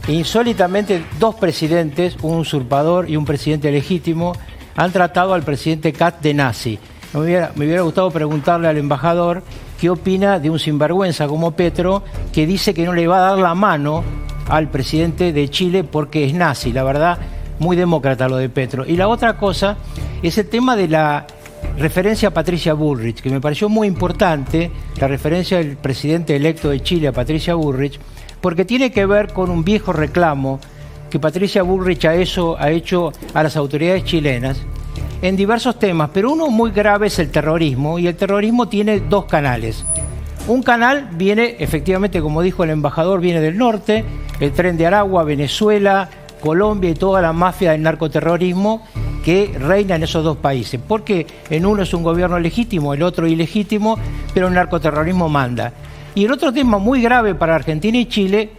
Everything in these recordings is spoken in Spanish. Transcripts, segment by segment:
insólitamente, dos presidentes, un usurpador y un presidente legítimo, han tratado al presidente Kast de nazi. Me hubiera gustado preguntarle al embajador qué opina de un sinvergüenza como Petro, que dice que no le va a dar la mano al presidente de Chile porque es nazi. La verdad, muy demócrata lo de Petro. Y la otra cosa es el tema de la referencia a Patricia Bullrich, que me pareció muy importante, la referencia del presidente electo de Chile a Patricia Bullrich, porque tiene que ver con un viejo reclamo que Patricia Bullrich ha hecho a las autoridades chilenas en diversos temas, pero uno muy grave es el terrorismo, y el terrorismo tiene dos canales. Un canal viene, efectivamente, como dijo el embajador, viene del norte, el Tren de Aragua, Venezuela, Colombia y toda la mafia del narcoterrorismo que reina en esos dos países, porque en uno es un gobierno legítimo, el otro ilegítimo, pero el narcoterrorismo manda. Y el otro tema muy grave para Argentina y Chile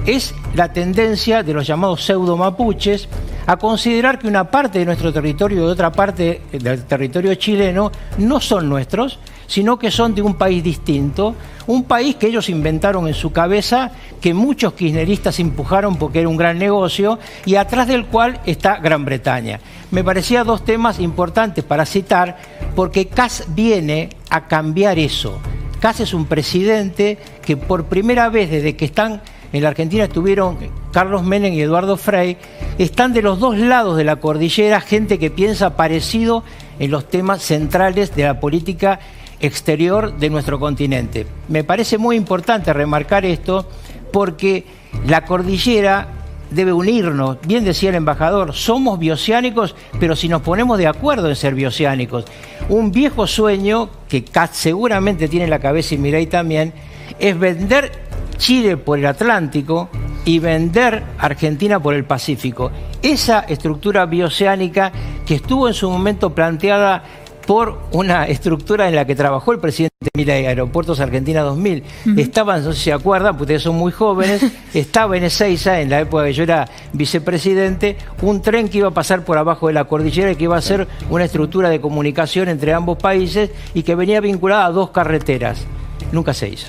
es la tendencia de los llamados pseudo-mapuches a considerar que una parte de nuestro territorio y otra parte del territorio chileno no son nuestros, sino que son de un país distinto, un país que ellos inventaron en su cabeza, que muchos kirchneristas empujaron porque era un gran negocio, y atrás del cual está Gran Bretaña. Me parecía dos temas importantes para citar, porque Kast viene a cambiar eso. Kast es un presidente que por primera vez desde que están en la Argentina estuvieron Carlos Menem y Eduardo Frei, están de los dos lados de la cordillera gente que piensa parecido en los temas centrales de la política exterior de nuestro continente. Me parece muy importante remarcar esto porque la cordillera debe unirnos. Bien decía el embajador, somos bioceánicos, pero si nos ponemos de acuerdo en ser bioceánicos. Un viejo sueño que Kast seguramente tiene en la cabeza y Milei también, es vender Chile por el Atlántico y vender Argentina por el Pacífico. Esa estructura bioceánica que estuvo en su momento planteada por una estructura en la que trabajó el presidente Milei, Aeropuertos Argentina 2000. Estaban, no sé si se acuerdan, porque ustedes son muy jóvenes, estaba en Ezeiza, en la época que yo era vicepresidente, un tren que iba a pasar por abajo de la cordillera y que iba a ser una estructura de comunicación entre ambos países y que venía vinculada a dos carreteras. Nunca se hizo.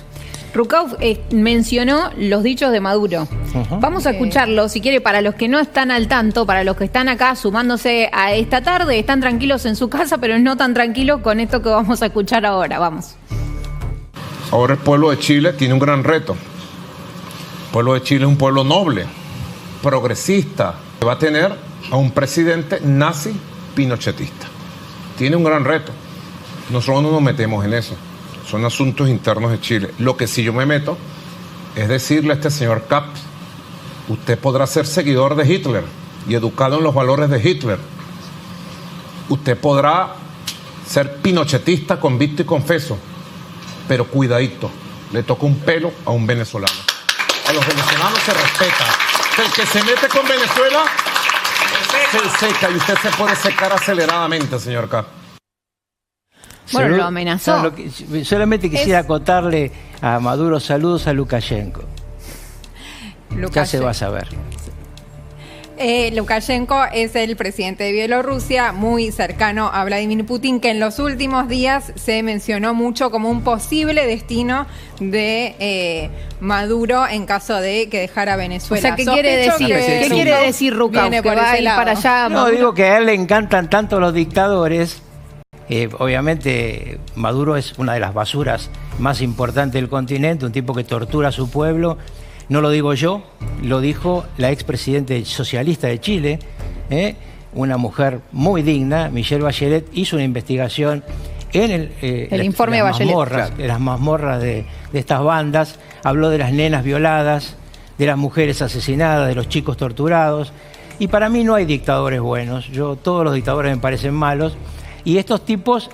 Rucauf mencionó los dichos de Maduro. Vamos a escucharlo, si quiere, para los que no están al tanto, para los que están acá sumándose a esta tarde, están tranquilos en su casa, pero no tan tranquilos con esto que vamos a escuchar ahora. Vamos. Ahora el pueblo de Chile tiene un gran reto. El pueblo de Chile es un pueblo noble, progresista, que va a tener a un presidente nazi pinochetista. Tiene un gran reto. Nosotros no nos metemos en eso. Son asuntos internos de Chile. Lo que sí yo me meto es decirle a este señor Kast, usted podrá ser seguidor de Hitler y educado en los valores de Hitler. Usted podrá ser pinochetista, convicto y confeso, pero cuidadito, le toca un pelo a un venezolano. A los venezolanos se respeta. El que se mete con Venezuela se seca y usted se puede secar aceleradamente, señor Kast. Bueno, lo amenazó. Solamente quisiera acotarle a Maduro saludos a Lukashenko. Ya se va a saber. Lukashenko es el presidente de Bielorrusia, muy cercano a Vladimir Putin, que en los últimos días se mencionó mucho como un posible destino de Maduro en caso de que dejara Venezuela. O sea, ¿qué quiere decir? ¿Qué quiere decir Rucauf? ¿Que va a ir para allá? No, digo que a él le encantan tanto los dictadores. Obviamente Maduro es una de las basuras más importantes del continente, un tipo que tortura a su pueblo. No lo digo yo, lo dijo la expresidenta socialista de Chile, una mujer muy digna, Michelle Bachelet, hizo una investigación en el informe de Bachelet, las mazmorras de estas bandas, habló de las nenas violadas, de las mujeres asesinadas, de los chicos torturados, y para mí no hay dictadores buenos. Todos los dictadores me parecen malos. Y estos tipos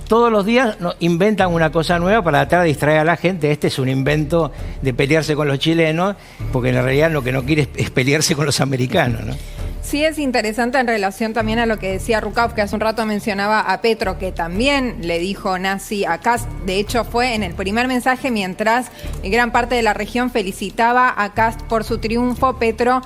todos los días inventan una cosa nueva para tratar de distraer a la gente. Este es un invento de pelearse con los chilenos, porque en realidad lo que no quiere es pelearse con los americanos, ¿no? Sí, es interesante en relación también a lo que decía Rucauf, que hace un rato mencionaba a Petro, que también le dijo nazi a Kast. De hecho, fue en el primer mensaje, mientras gran parte de la región felicitaba a Kast por su triunfo. Petro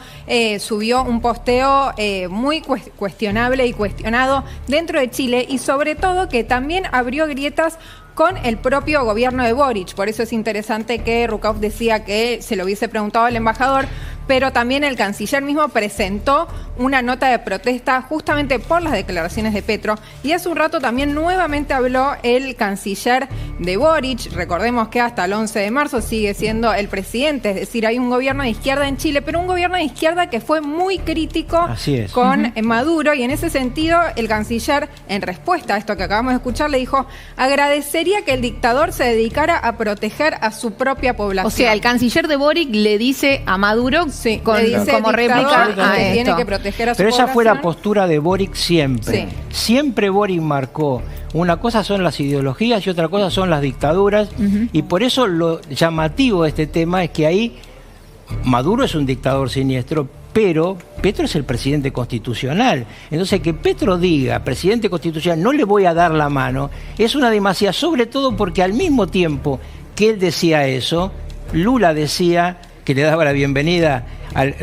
subió un posteo muy cuestionable y cuestionado dentro de Chile, y sobre todo que también abrió grietas con el propio gobierno de Boric. Por eso es interesante que Rucauf decía que se lo hubiese preguntado al embajador, pero también el canciller mismo presentó una nota de protesta justamente por las declaraciones de Petro. Y hace un rato también nuevamente habló el canciller de Boric. Recordemos que hasta el 11 de marzo sigue siendo el presidente, es decir, hay un gobierno de izquierda en Chile, pero un gobierno de izquierda que fue muy crítico con Maduro, y en ese sentido el canciller, en respuesta a esto que acabamos de escuchar, le dijo: agradecería que el dictador se dedicara a proteger a su propia población. O sea, el canciller de Boric le dice a Maduro como réplica a que esto. tiene que proteger a su Pero esa población. fue la postura de Boric siempre. Sí. Siempre Boric marcó: una cosa son las ideologías y otra cosa son las dictaduras. Y por eso lo llamativo de este tema es que ahí Maduro es un dictador siniestro, pero Petro es el presidente constitucional. Entonces, que Petro diga, presidente constitucional, no le voy a dar la mano, es una demasía, sobre todo porque al mismo tiempo que él decía eso, Lula decía que le daba la bienvenida al,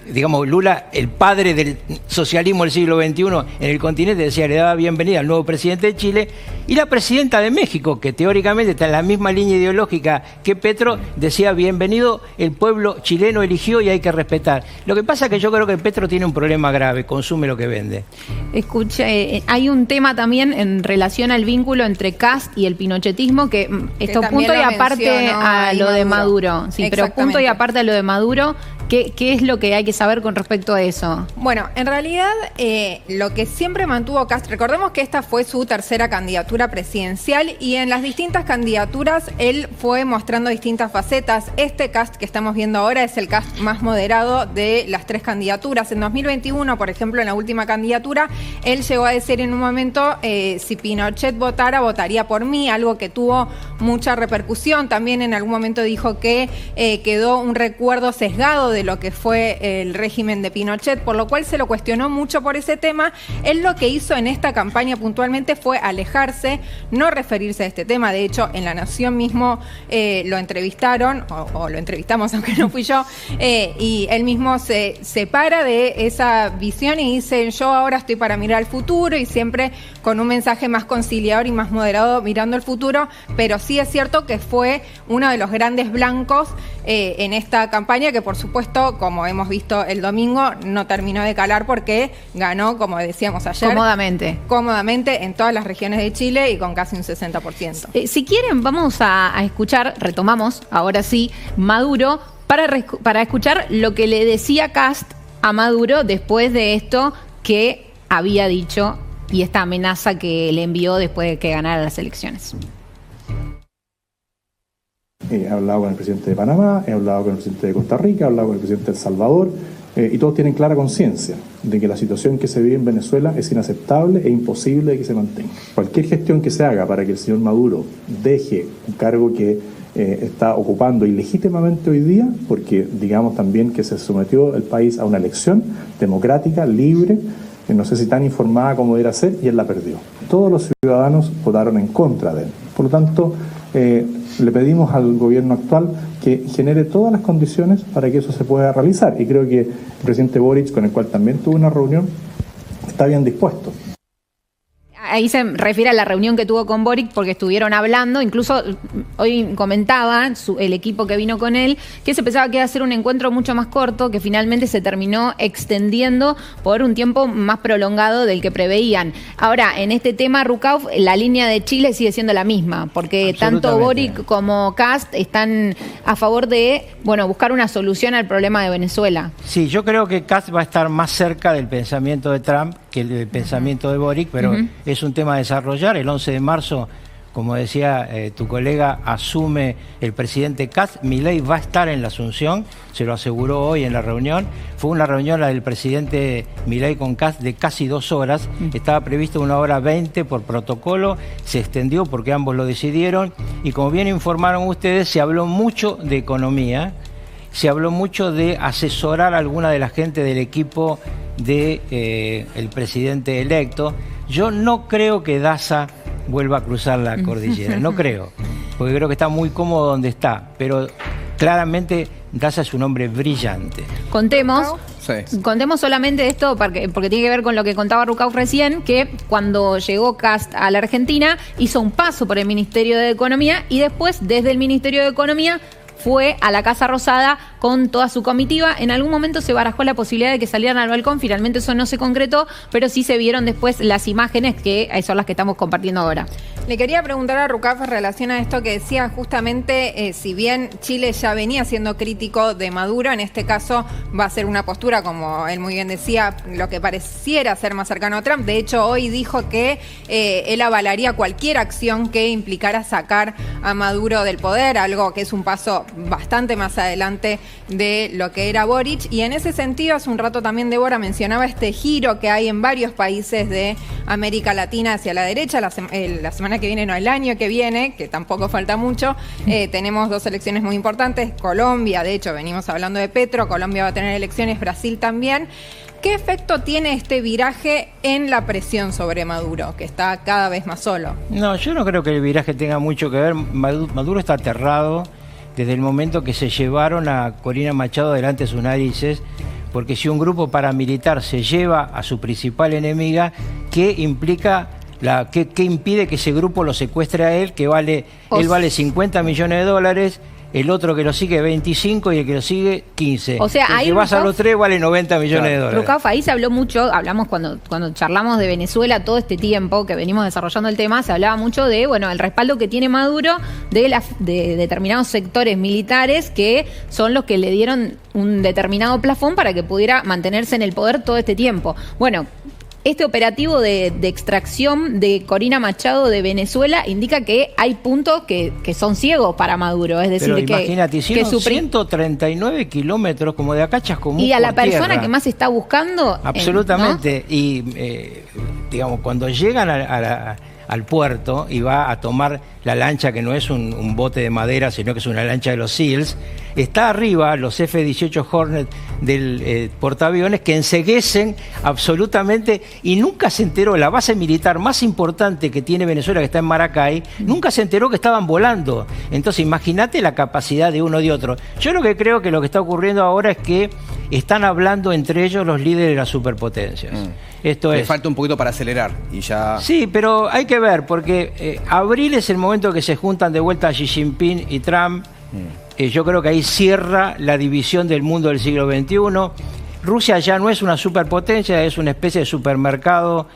digamos, Lula, el padre del socialismo del siglo XXI en el continente, decía, le daba bienvenida al nuevo presidente de Chile, y la presidenta de México, que teóricamente está en la misma línea ideológica que Petro, decía, bienvenido, el pueblo chileno eligió y hay que respetar. Lo que pasa es que yo creo que Petro tiene un problema grave, consume lo que vende. Escucha, hay un tema también en relación al vínculo entre Kast y el pinochetismo, que esto punto y aparte a lo de Maduro. Sí, pero punto y aparte a lo de Maduro, ¿qué es lo que hay que saber con respecto a eso? Bueno, en realidad lo que siempre mantuvo Kast, recordemos que esta fue su tercera candidatura presidencial, y en las distintas candidaturas él fue mostrando distintas facetas. Este Kast que estamos viendo ahora es el Kast más moderado de las tres candidaturas. En 2021, por ejemplo, en la última candidatura, él llegó a decir en un momento, si Pinochet votara, votaría por mí, algo que tuvo mucha repercusión. También en algún momento dijo que quedó un recuerdo sesgado de lo que fue el régimen de Pinochet, por lo cual se lo cuestionó mucho por ese tema. Él lo que hizo en esta campaña puntualmente fue alejarse, no referirse a este tema. De hecho, en La Nación mismo lo entrevistaron, o lo entrevistamos, aunque no fui yo, y él mismo se separa de esa visión y dice: yo ahora estoy para mirar al futuro, y siempre con un mensaje más conciliador y más moderado mirando el futuro. Pero sí es cierto que fue uno de los grandes blancos en esta campaña, que por supuesto, como hemos visto el domingo, no terminó de calar porque ganó, como decíamos ayer, cómodamente en todas las regiones de Chile y con casi un 60%. Si quieren, vamos a escuchar, retomamos ahora sí, Maduro, para escuchar lo que le decía Kast a Maduro después de esto que había dicho y esta amenaza que le envió después de que ganara las elecciones. He hablado con el presidente de Panamá, he hablado con el presidente de Costa Rica, he hablado con el presidente de El Salvador, y todos tienen clara conciencia de que la situación que se vive en Venezuela es inaceptable e imposible de que se mantenga. Cualquier gestión que se haga para que el señor Maduro deje un cargo que está ocupando ilegítimamente hoy día, porque digamos también que se sometió el país a una elección democrática, libre, no sé si tan informada como debería ser, y él la perdió. Todos los ciudadanos votaron en contra de él. Por lo tanto, le pedimos al gobierno actual que genere todas las condiciones para que eso se pueda realizar. Y creo que el presidente Boric, con el cual también tuve una reunión, está bien dispuesto. Ahí se refiere a la reunión que tuvo con Boric porque estuvieron hablando, incluso hoy comentaba el equipo que vino con él que se pensaba que iba a ser un encuentro mucho más corto, que finalmente se terminó extendiendo por un tiempo más prolongado del que preveían. Ahora, en este tema, Rucauf, la línea de Chile sigue siendo la misma, porque tanto Boric como Kast están a favor de, buscar una solución al problema de Venezuela. Sí, yo creo que Kast va a estar más cerca del pensamiento de Trump que el pensamiento de Boric, pero es un tema a desarrollar. El 11 de marzo, como decía tu colega, asume el presidente Kast. Milei va a estar en la Asunción, se lo aseguró hoy en la reunión. Fue una reunión la del presidente Milei con Kast de casi 2 horas. Estaba previsto 1 hora 20 por protocolo, se extendió porque ambos lo decidieron. Y como bien informaron ustedes, se habló mucho de economía, se habló mucho de asesorar a alguna de la gente del equipo de el presidente electo. Yo no creo que Daza vuelva a cruzar la cordillera, no creo, porque creo que está muy cómodo donde está, pero claramente Daza es un hombre brillante. Contemos solamente esto, porque tiene que ver con lo que contaba Rucauf recién, que cuando llegó Kast a la Argentina hizo un paso por el Ministerio de Economía y después desde el Ministerio de Economía fue a la Casa Rosada con toda su comitiva. En algún momento se barajó la posibilidad de que salieran al balcón, finalmente eso no se concretó, pero sí se vieron después las imágenes que son las que estamos compartiendo ahora. Le quería preguntar a Rucaf en relación a esto que decía justamente, si bien Chile ya venía siendo crítico de Maduro, en este caso va a ser una postura, como él muy bien decía, lo que pareciera ser más cercano a Trump. De hecho, hoy dijo que él avalaría cualquier acción que implicara sacar a Maduro del poder, algo que es un paso bastante más adelante de lo que era Boric. Y en ese sentido, hace un rato también Débora mencionaba este giro que hay en varios países de América Latina hacia la derecha. La semana que viene, no, el año que viene, que tampoco falta mucho, tenemos dos elecciones muy importantes. Colombia, de hecho, venimos hablando de Petro, Colombia va a tener elecciones, Brasil también. ¿Qué efecto tiene este viraje en la presión sobre Maduro, que está cada vez más solo? No, yo no creo que el viraje tenga mucho que ver. Maduro está aterrado desde el momento que se llevaron a Corina Machado delante de sus narices, porque si un grupo paramilitar se lleva a su principal enemiga, ¿qué implica? ¿Qué impide que ese grupo lo secuestre a él? Que él vale 50 millones de dólares, el otro que lo sigue 25 y el que lo sigue 15. O sea, ahí si vas a los tres vale 90 millones de dólares. Rucaf, ahí se habló mucho, hablamos cuando charlamos de Venezuela todo este tiempo que venimos desarrollando el tema, se hablaba mucho de, bueno, el respaldo que tiene Maduro de determinados sectores militares que son los que le dieron un determinado plafón para que pudiera mantenerse en el poder todo este tiempo. Bueno, este operativo de extracción de Corina Machado de Venezuela indica que hay puntos que son ciegos para Maduro. Es decir, pero imagínate, hicieron 139 kilómetros como de acá a Chascomús. Y a la por persona tierra. que más está buscando. Absolutamente. ¿No? Y digamos, cuando llegan al puerto y va a tomar la lancha, que no es un bote de madera, sino que es una lancha de los SEALs, está arriba los F-18 Hornet del portaaviones que enceguecen absolutamente, y nunca se enteró, la base militar más importante que tiene Venezuela, que está en Maracay, nunca se enteró que estaban volando. Entonces imagínate la capacidad de uno y de otro. Yo lo que creo que lo que está ocurriendo ahora es que están hablando entre ellos los líderes de las superpotencias. Esto Le falta un poquito para acelerar y ya... Sí, pero hay que ver, porque abril es el momento que se juntan de vuelta Xi Jinping y Trump. Yo creo que ahí cierra la división del mundo del siglo XXI. Rusia ya no es una superpotencia, es una especie de supermercado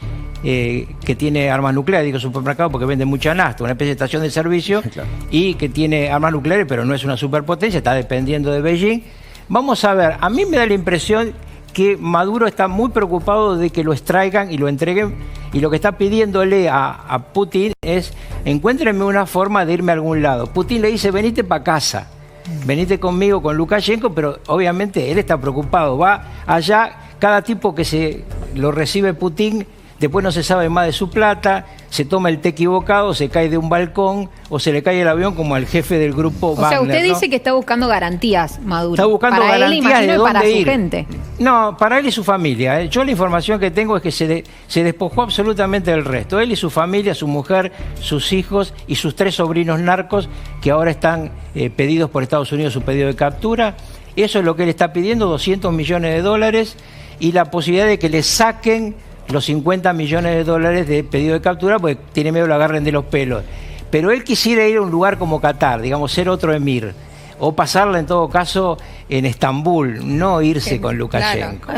que tiene armas nucleares. Digo supermercado porque vende mucha nafta, una especie de estación de servicio, claro, y que tiene armas nucleares, pero no es una superpotencia, está dependiendo de Beijing. Vamos a ver, a mí me da la impresión que Maduro está muy preocupado de que lo extraigan y lo entreguen, y lo que está pidiéndole a Putin es: encuéntrenme una forma de irme a algún lado. Putin le dice: venite para casa, venite conmigo con Lukashenko, pero obviamente él está preocupado, va allá, cada tipo que lo recibe Putin, después no se sabe más de su plata, se toma el té equivocado, se cae de un balcón o se le cae el avión, como al jefe del grupo Wagner. O sea, usted dice ¿no? que está buscando garantías, Maduro. Está buscando para garantías él, imagino, de dónde para ir. su gente. No, para él y su familia. Yo la información que tengo es que se despojó absolutamente del resto. Él y su familia, su mujer, sus hijos y sus 3 sobrinos narcos que ahora están pedidos por Estados Unidos, su pedido de captura. Eso es lo que él está pidiendo, 200 millones de dólares y la posibilidad de que le saquen los 50 millones de dólares de pedido de captura, porque tiene miedo que lo agarren de los pelos. Pero él quisiera ir a un lugar como Qatar, digamos, ser otro emir, o pasarla en todo caso en Estambul, no irse con Lukashenko. Claro.